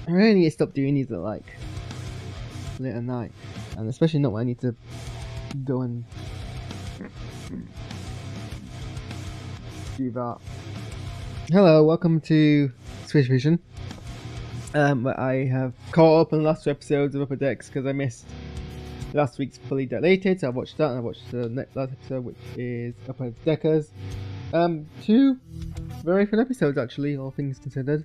I really need to stop doing these at like late at night, and especially not when I need to go and do that. Hello, welcome to Switch Vision. I have caught up on the last 2 episodes of Upper Decks because I missed last week's Fully Dilated, so I watched that and I watched the last episode, which is Upper Deckers. 2 very fun episodes actually, all things considered.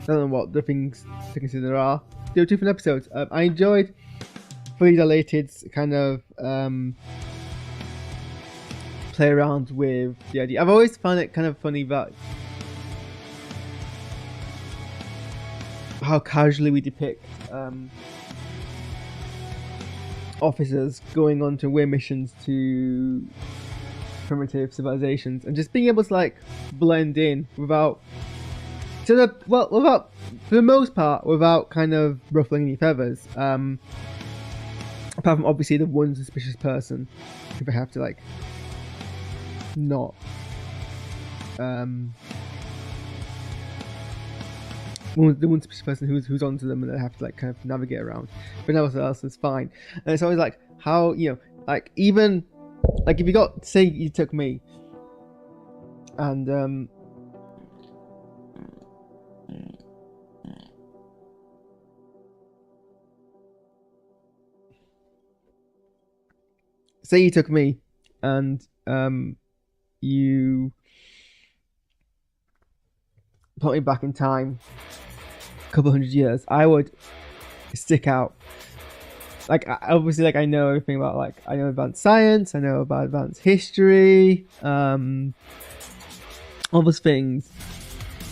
I don't know what the things to consider are. They were 2 fun episodes. I enjoyed Fully Dilated's kind of play around with the idea. I've always found it kind of funny that how casually we depict officers going on to weird missions to primitive civilizations and just being able to like blend in without for the most part without kind of ruffling any feathers, apart from obviously the one suspicious person who they have to like not the one suspicious person who's onto them and they have to like kind of navigate around, but no one else is fine. And it's always like how, you know, like even like if you got, say you took me and say you took me and you put me back in time a couple hundred years, I would stick out. Like obviously, like I know everything about, like I know advanced science, I know about advanced history, all those things.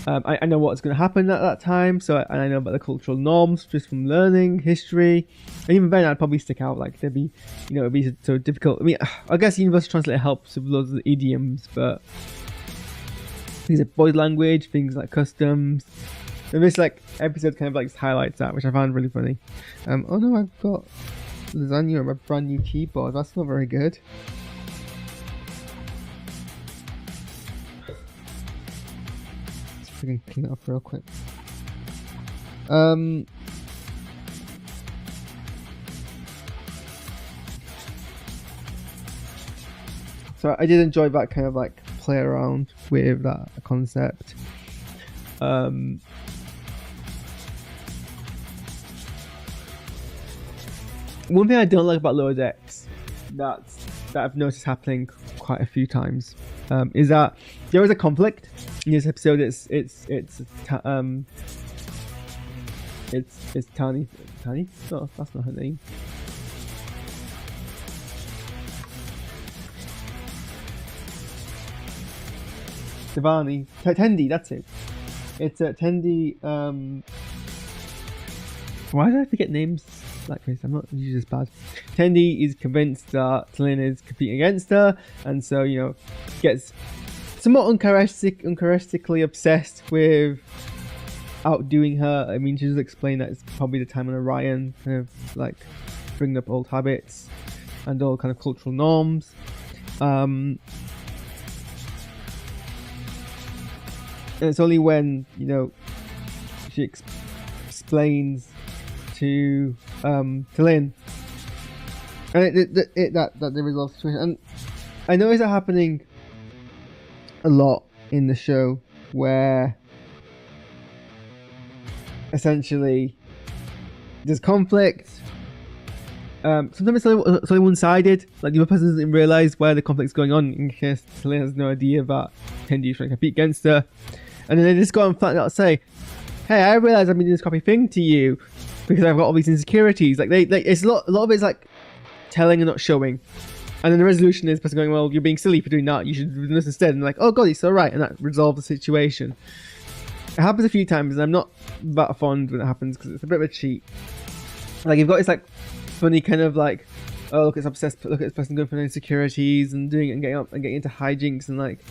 I know what's going to happen at that time, so I know about the cultural norms just from learning history. And even then, I'd probably stick out. Like there'd be, you know, it'd be so difficult. I mean, I guess Universal Translator helps with loads of the idioms, but things like body language, things like customs. And this like episode kind of like highlights that, which I found really funny. Oh no, I've got lasagna on my brand new keyboard. That's not very good. Let's freaking clean it up real quick. So I did enjoy that kind of like play around with that concept. One thing I don't like about Lower Decks that I've noticed happening quite a few times is that there is a conflict in this episode. It's Tani. No, that's not her name. Devani, Tendi, that's it. It's Tendi. Why did I forget names like this? I'm not usually this bad. Tendi is convinced that Talin is competing against her, and so, you know, gets somewhat uncharacteristically obsessed with outdoing her. I mean, she does explain that it's probably the time on Orion, kind of like bringing up old habits and all kind of cultural norms. And it's only when, you know, she explains to Lynn, and that they resolve the situation. And I notice that happening a lot in the show, where essentially there's conflict. Sometimes it's only one-sided. Like the other person doesn't realize where the conflict's going on, in case Lynn has no idea that Tendi is trying to compete against her. And then they just go and flat out say, "Hey, I realize I've been doing this crappy thing to you because I've got all these insecurities." Like it's a lot of it's like telling and not showing. And then the resolution is the person going, "Well, you're being silly for doing that. You should do this instead." And like, "Oh God, it's all right," and that resolves the situation. It happens a few times, and I'm not that fond when it happens because it's a bit of a cheat. Like you've got this like funny kind of like, "Oh, look, it's obsessed. Look at this person going for insecurities and doing it and getting up and getting into hijinks and like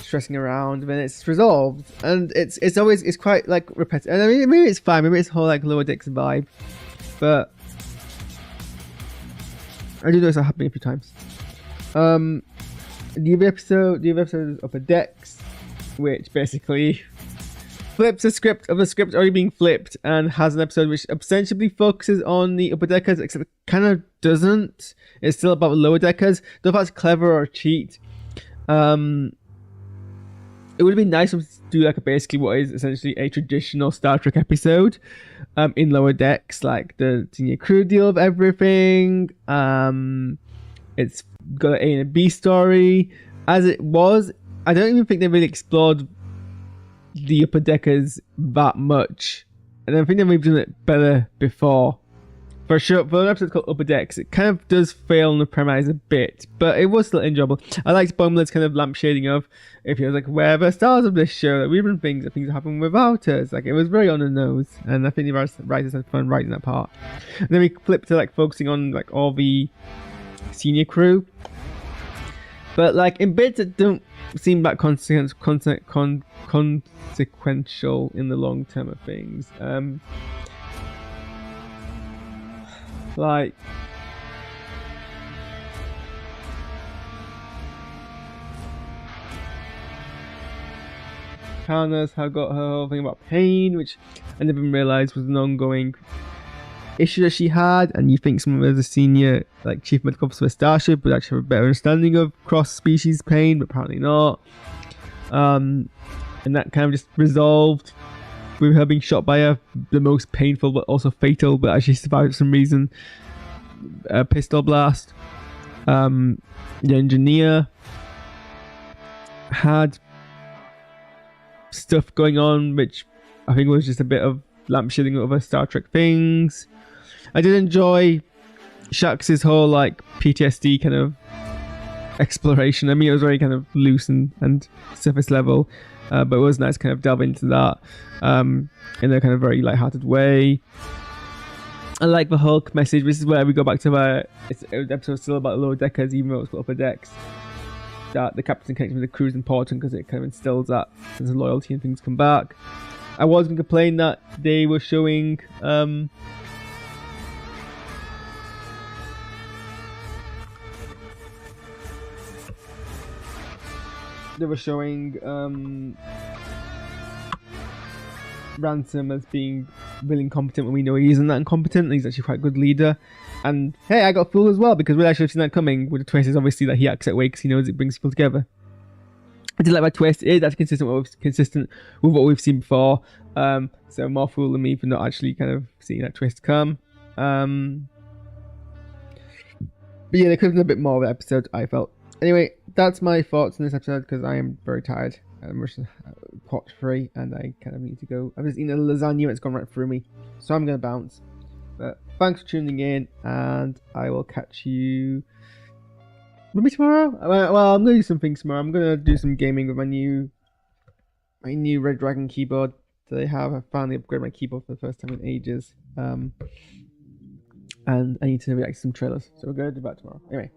stressing around," and then it's resolved, and it's quite like repetitive. And I mean, maybe it's fine, maybe it's whole like Lower Decks vibe, but I do notice that happening a few times. The other episode is Upper Decks, which basically flips a script of a script already being flipped and has an episode which ostensibly focuses on the upper deckers, except it kind of doesn't. It's still about the lower deckers. Though if that's clever or a cheat. It would have been nice to do like basically what is essentially a traditional Star Trek episode in lower decks, like the senior crew deal of everything. It's got an A and a B story. As it was, I don't even think they really explored the upper deckers that much. And I think they've done it better before. For sure, for an episode called Upper Decks, it kind of does fail on the premise a bit, but it was still enjoyable. I liked Bumler's kind of lampshading of, if he was like, we're the stars of this show, like, we run things, that things happen without us. Like, it was very on the nose, and I think the writers had fun writing that part. And then we flipped to like focusing on like all the senior crew, but like in bits that don't seem that consequential in the long term of things. Like, Hannah's got her whole thing about pain, which I never even realised was an ongoing issue that she had, and you think someone as a senior, like chief medical officer of Starship, would actually have a better understanding of cross-species pain, but apparently not. And that kind of just resolved with her being shot by the most painful but also fatal, but actually survived for some reason, a pistol blast. The engineer had stuff going on which I think was just a bit of lampshading of other Star Trek things. I did enjoy Shax's whole like PTSD kind of exploration. I mean, it was very kind of loose and surface level, but it was nice to kind of delve into that in a kind of very light-hearted way. I like the Hulk message. This is where we go back to where the episode's still about lower deckers, even though it's got upper decks. That the captain connection with the crew is important because it kind of instills that sense of loyalty and things come back. I was going to complain that they were showing Ransom as being really incompetent when we know he isn't that incompetent, and he's actually quite a good leader. And hey, I got fooled as well, because we actually have seen that coming, with the twist is obviously that he acts that way because he knows it brings people together. I did like that twist. It is actually consistent with what we've seen before, so more fool than me for not actually kind of seeing that twist come. But yeah, there could have been a bit more of the episode, I felt. Anyway, that's my thoughts on this episode, because I am very tired. I'm pot free and I kind of need to go. I've just eaten a lasagna and it's gone right through me, so I'm going to bounce. But thanks for tuning in, and I will catch you maybe tomorrow. Well, I'm going to do some things tomorrow. I'm going to do some gaming with my new Red Dragon keyboard that I have. I finally upgraded my keyboard for the first time in ages. And I need to react to some trailers, so we're going to do that tomorrow. Anyway.